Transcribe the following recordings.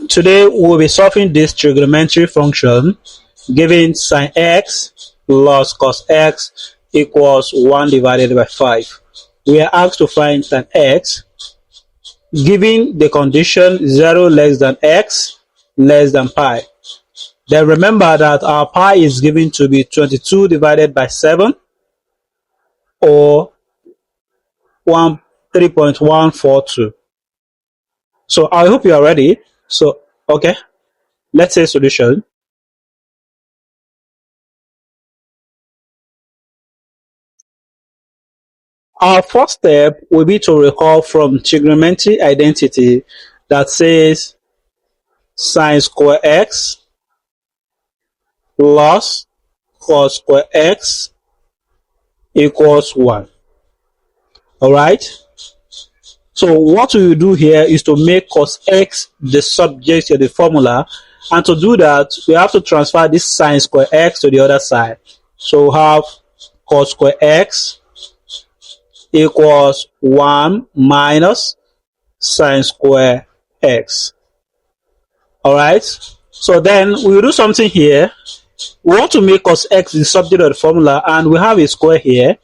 Today we'll be solving this trigonometry function given sin x plus cos x equals 1 divided by 5. We are asked to find tan x given the condition 0 less than x less than pi. Then remember that our pi is given to be 22 divided by 7 or 3.142. So I hope you are ready. So okay, let's say solution. Our first step will be to recall from trigonometry identity that says sin square x plus cos square x equals 1. Alright? So what we will do here is to make cos x the subject of the formula, and to do that we have to transfer this sin square x to the other side. So we have cos square x equals 1 minus sin square x. Alright, so then we will do something here. We want to make cos x the subject of the formula, and we have a square here.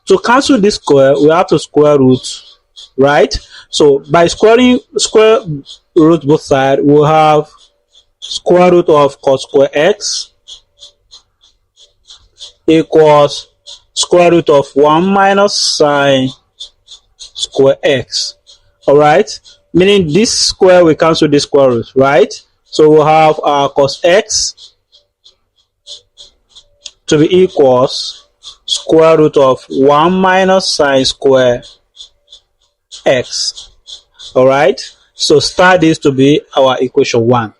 To cancel this square, we have to square root, right? So by square root both sides, we'll have square root of cos square x equals square root of 1 minus sin square x. Alright, meaning this square will cancel this square root, right? So we'll have our cos x to be equals square root of 1 minus sin square x. Alright, so start this to be our equation 1.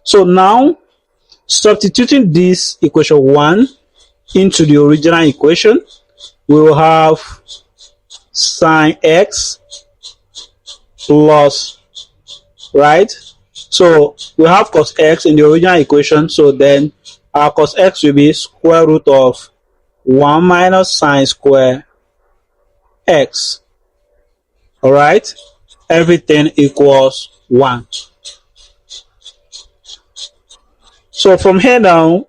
So now substituting this equation 1 into the original equation, we will have sin x plus, right? So we have cos x in the original equation, so then our cos x will be square root of 1 minus sin square x. Alright, everything equals 1. So from here now,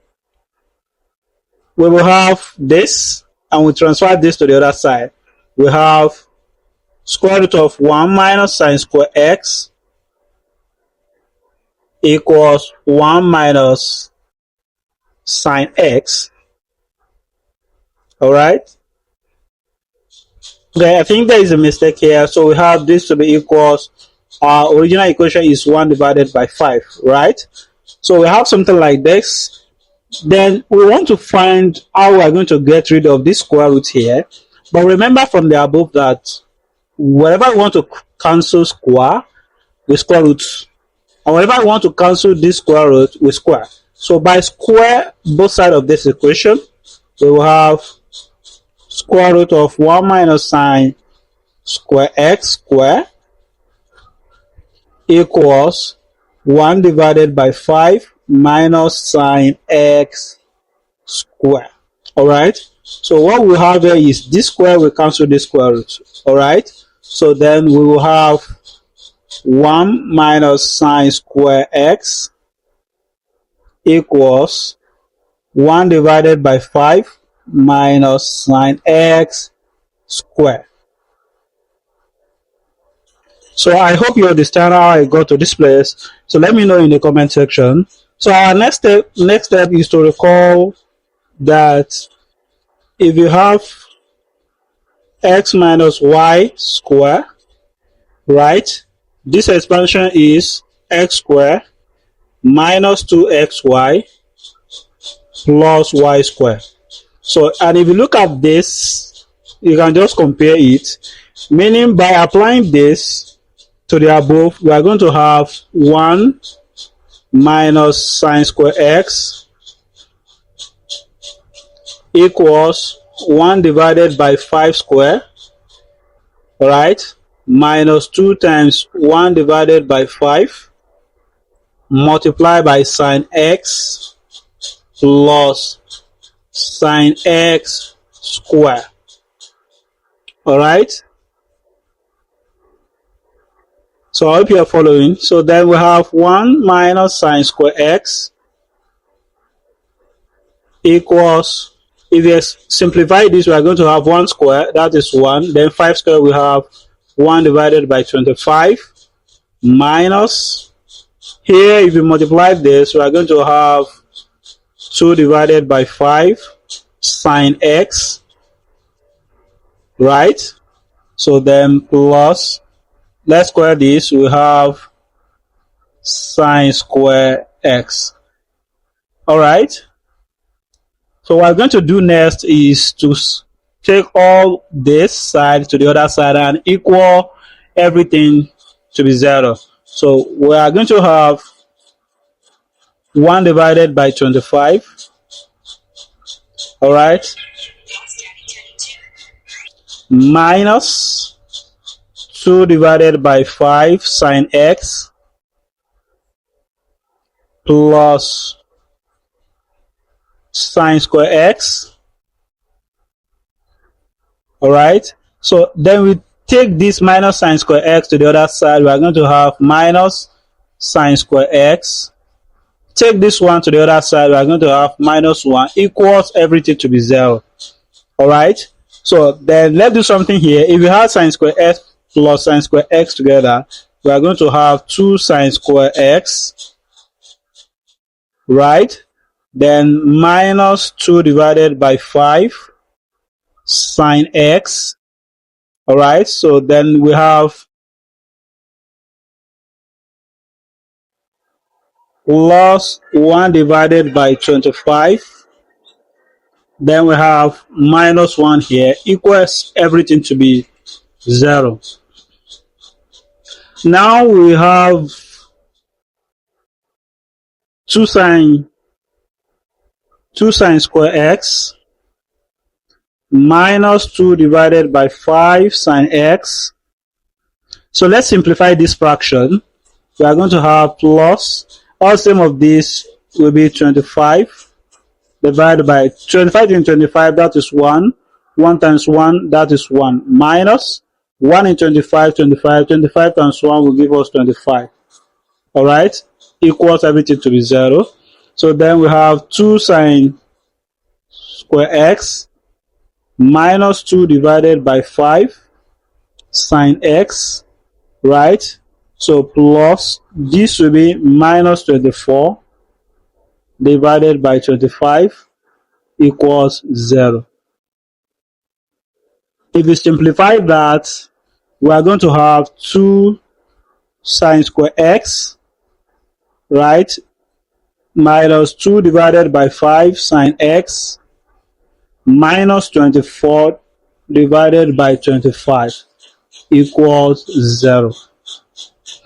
we will have this, and we transfer this to the other side. We have square root of 1 minus sin square x equals 1 minus sin x. Alright. Okay, I think there is a mistake here. So we have this to be equals, our original equation is 1 divided by 5, right? So we have something like this. Then we want to find how we are going to get rid of this square root here. But remember from the above that whenever we want to cancel square, we square root. And whenever we want to cancel this square root, we square. So by square both sides of this equation, we will have square root of 1 minus sin square x square equals 1 divided by 5 minus sin x square. Alright, so what we have here is this square will cancel this square root. Alright, so then we will have 1 minus sin square x equals 1 divided by 5 minus sin x square. So I hope you understand how I got to this place. So let me know in the comment section. So our next step is to recall that if you have x minus y square, right, this expansion is x square minus 2xy plus y square. So, and if you look at this, you can just compare it, meaning by applying this to the above, we are going to have 1 minus sin square x equals 1 divided by 5 square, right, minus 2 times 1 divided by 5 multiplied by sin x plus sin x square. Alright, So I hope you are following. So then we have 1 minus sine square x equals, if you simplify this, we are going to have 1 square, that is 1. Then 5 square, we have 1 divided by 25 minus, here if you multiply this, we are going to have 2 divided by 5 sine x, right? So then plus, let's square this, we have sine square x. All right. So what we're going to do next is to take all this side to the other side and equal everything to be 0. So we are going to have 1 divided by 25. All right. Minus 2 divided by 5 sine x plus sine square x. All right. So then we take this minus sine square x to the other side. We are going to have minus sine square x. Take this one to the other side. We are going to have minus 1 equals everything to be 0. All right. So then let's do something here. If we have sine square x plus sine square x together, we are going to have 2 sine square x, right? Then minus 2 divided by 5 sine x. All right. So then we have plus 1 divided by 25. Then we have minus 1 here equals everything to be 0. Now we have 2 sine square x minus 2 divided by 5 sine x. So let's simplify this fraction. We are going to have plus, all sum of this will be 25 divided by 25 in 25, that is 1. 1 times 1, that is 1. Minus 1 in 25, 25. 25 times 1 will give us 25. All right. Equals everything to be 0. So then we have 2 sine square x minus 2 divided by 5 sine x, right? So plus, this will be minus 24 divided by 25 equals 0. If you simplify that, we are going to have 2 sine square x, right, minus 2 divided by 5 sine x minus 24 divided by 25 equals 0.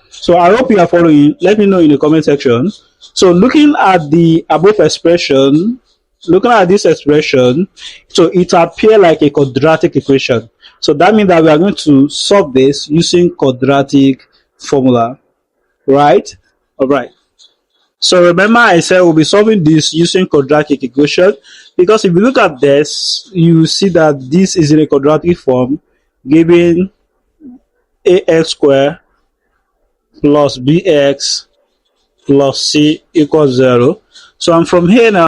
So I hope you are following. Let me know in the comment section. So looking at the above expression, looking at this expression, so it appears like a quadratic equation. So that means that we are going to solve this using quadratic formula, right? All right. So remember I said we'll be solving this using quadratic equation, because if you look at this, you see that this is in a quadratic form, giving ax squared plus bx plus c equals 0. So I'm from here now.